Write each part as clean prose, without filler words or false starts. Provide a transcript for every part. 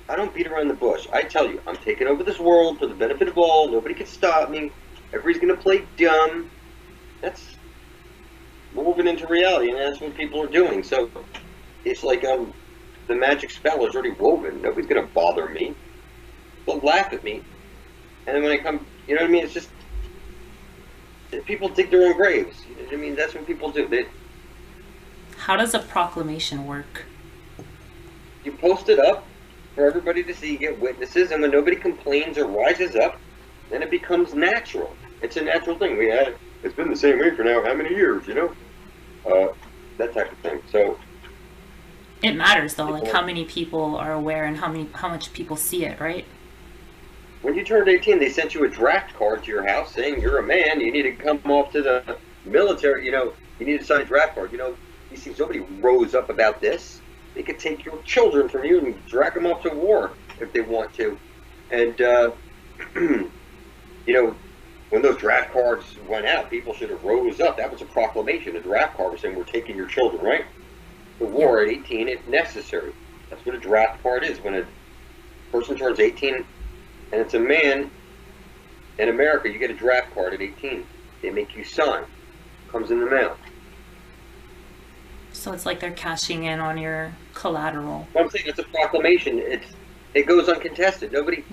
I don't beat around the bush. I tell you, I'm taking over this world for the benefit of all. Nobody can stop me. Everybody's gonna play dumb. That's moving into reality, and that's what people are doing. So it's like the magic spell is already woven. Nobody's gonna bother me. They'll laugh at me, and then when I come, you know what I mean? It's just people dig their own graves. You know what I mean? That's what people do. How does a proclamation work? You post it up for everybody to see, get witnesses, and when nobody complains or rises up, then it becomes natural. It's a natural thing. It's been the same way for now how many years, that type of thing. So It matters though, like people, how many people are aware and how much people see it, right? when you turned 18, they sent you a draft card to your house saying you're a man. You need to come off to the military. You need to sign a draft card. You see, nobody rose up about this. They could take your children from you and drag them off to war if they want to. And you know, when those draft cards went out, people should have rose up. That was a proclamation. A draft card was saying we're taking your children, right? The Yeah. war at 18 if necessary. That's what a draft card is. When a person turns 18 and it's a man in America, you get a draft card at 18. They make you sign. Comes in the mail. So it's like they're cashing in on your collateral. What I'm saying, it's a proclamation. It goes uncontested. Nobody,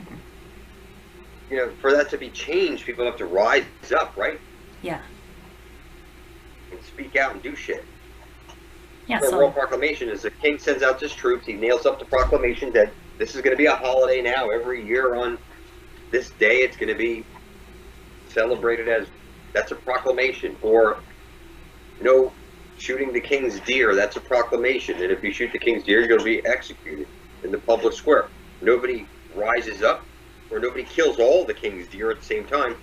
for that to be changed, people have to rise up, right? Yeah. And speak out and do shit. Yeah, The Royal so Proclamation is the king sends out his troops. He nails up the proclamation that this is going to be a holiday now. Every year on this day, it's going to be celebrated as that's a proclamation. Or shooting the king's deer, that's a proclamation. And if you shoot the king's deer, you're going to be executed in the public square. Nobody rises up, or nobody kills all the king's deer at the same time.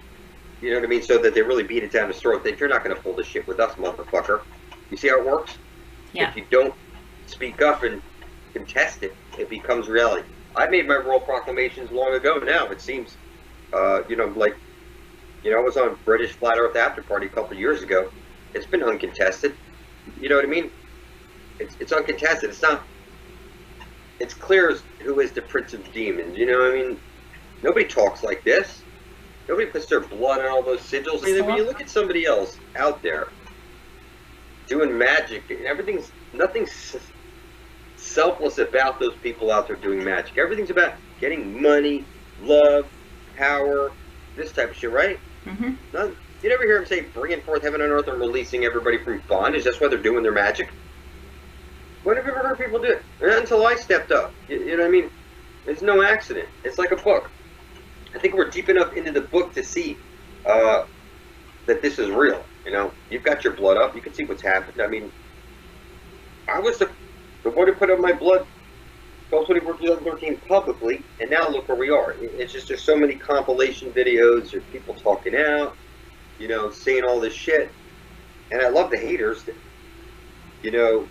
You know what I mean? So that they really beat it down his throat. That you're not going to pull this shit with us, motherfucker. You see how it works? yeah. If you don't speak up and contest it, it becomes reality. I made my royal proclamations long ago now. It seems, I was on British Flat Earth After Party a couple of years ago. It's been uncontested. You know what I mean? It's uncontested. It's not. It's clear as who is the Prince of Demons. You know what I mean? Nobody talks like this. Nobody puts their blood on all those sigils. I mean, when you look at somebody else out there doing magic, nothing's selfless about those people out there doing magic. Everything's about getting money, love, power, this type of shit, right? Mm-hmm. None, you never hear them say, bringing forth heaven and earth and releasing everybody from bondage. That's why they're doing their magic. When have you ever heard people do it? Not until I stepped up. You know what I mean? It's no accident. It's like a book. I think we're deep enough into the book to see that this is real. You've got your blood up. You can see what's happened. I mean, I was the one who put up my blood 12/24/2013 publicly, and now look where we are. It's just there's so many compilation videos of people talking out, saying all this shit, and I love the haters. You know,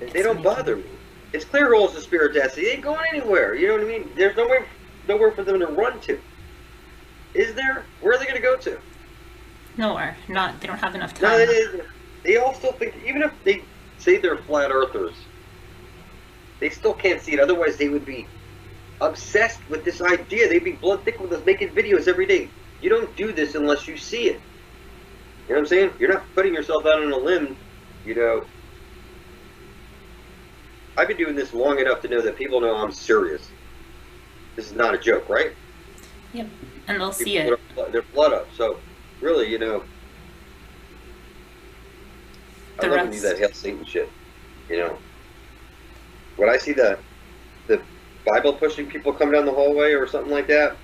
they don't bother me. It's clear rules of spirit destiny. They ain't going anywhere. You know what I mean? There's nowhere for them to run to. Is there? Where are they going to go to? Nowhere. Not. They don't have enough No, time. they all still think, even if they say they're flat earthers, they still can't see it. Otherwise, they would be obsessed with this idea. They'd be blood thick with us making videos every day. You don't do this unless you see it. You know what I'm saying? You're not putting yourself out on a limb. I've been doing this long enough to know that people know I'm serious. This is not a joke, right? Yep. And they'll see People it. put their blood up. So, really, I The love when you do that rest. Hail Satan shit. When I see the Bible pushing people come down the hallway or something like that,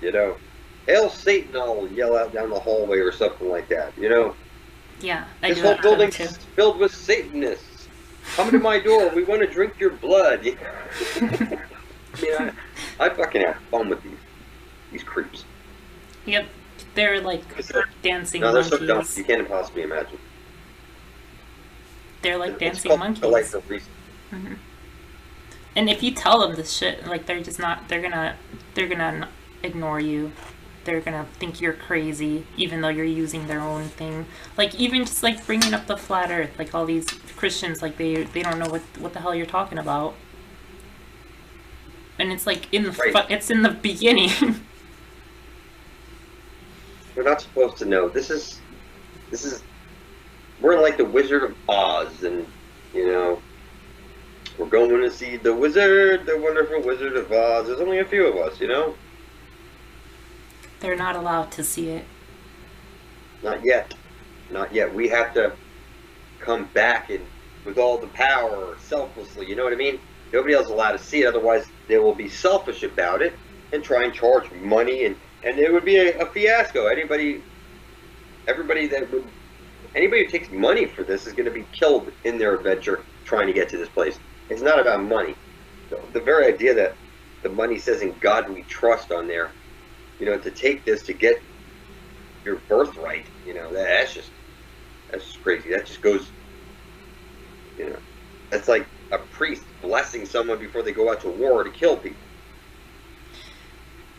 Hail Satan, I'll yell out down the hallway or something like that. Yeah, I This do whole that for them building's too. filled with Satanists. Come to my door. We want to drink your blood. I fucking have fun with these creeps. Yep. They're like They're- dancing No, they're so dumb. monkeys. You can't possibly imagine. They're like It's dancing called monkeys. the life of reason. And if you tell them this shit, like they're just not. They're gonna ignore you. They're gonna think you're crazy, even though you're using their own thing. Like even just like bringing up the flat Earth, like all these Christians, like they don't know what the hell you're talking about. and it's like in the Right. it's in the beginning. We're not supposed to know. This is we're like the Wizard of Oz, and you know we're going to see the wizard, the wonderful Wizard of Oz. There's only a few of us, you know. They're not allowed to see it. Not yet, not yet. We have to come back and with all the power, selflessly. You know what I mean? Nobody else is allowed to see it. Otherwise, they will be selfish about it and try and charge money, and it would be a fiasco. Anybody who takes money for this is going to be killed in their adventure trying to get to this place. It's not about money. The very idea that the money says "In God We Trust" on there, you know, to take this to get your birthright, you know, that's just crazy. That just goes, you know, that's like a priest blessing someone before they go out to war to kill people.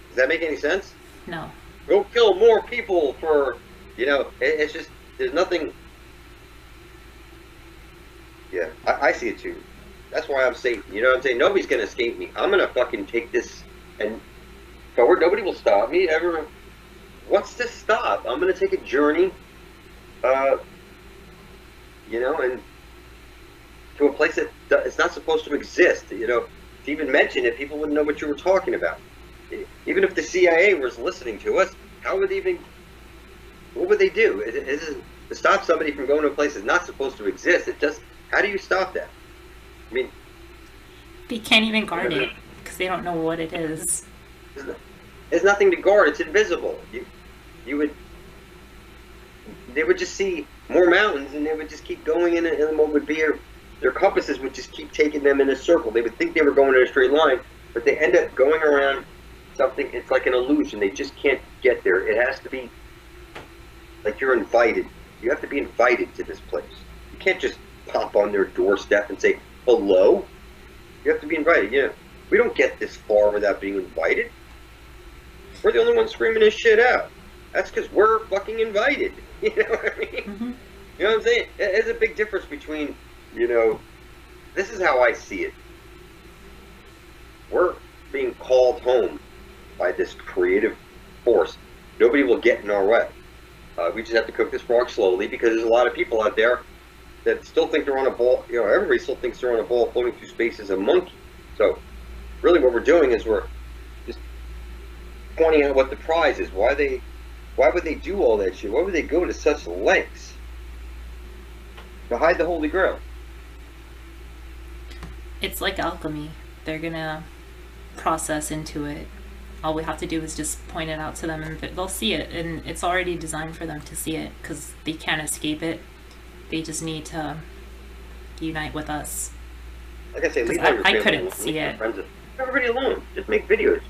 Does that make any sense? No. Go kill more people for, you know, it's just, there's nothing. Yeah, I see it too. That's why I'm saying, you know what I'm saying? Nobody's going to escape me. I'm going to fucking take this and forward. Nobody will stop me. Everyone, what's to stop? I'm going to take a journey, you know, and to a place that it's not supposed to exist. You know, to even mention it, people wouldn't know what you were talking about. Even if the CIA was listening to us, how would they even, what would they do? To stop somebody from going to a place that's not supposed to exist, it just, how do you stop that? I mean, They can't even guard it because they don't know what it is. there's nothing to guard. It's invisible. They would just see more mountains, and they would just keep going in, and what would be their compasses would just keep taking them in a circle. They would think they were going in a straight line, but they end up going around something. It's like an illusion. They just can't get there. It has to be like you're invited. You have to be invited to this place. You can't just pop on their doorstep and say hello. You have to be invited. You know, we don't get this far without being invited. We're the only ones screaming this shit out. That's because we're fucking invited. You know what I mean? Mm-hmm. You know what I'm saying? There's a big difference between, you know, this is how I see it. We're being called home by this creative force. Nobody will get in our way. We just have to cook this frog slowly because there's a lot of people out there that still think they're on a ball. You know, everybody still thinks they're on a ball floating through space as a monkey. So, really, what we're doing is we're just pointing out what the prize is. Why would they do all that shit? Why would they go to such lengths to hide the Holy Grail? It's like alchemy. They're gonna process into it. All we have to do is just point it out to them, and they'll see it. And it's already designed for them to see it because they can't escape it. They just need to unite with us. Like I say, leave I all your family couldn't alone. see Leave your it. friends alone. Leave everybody alone. Just make videos.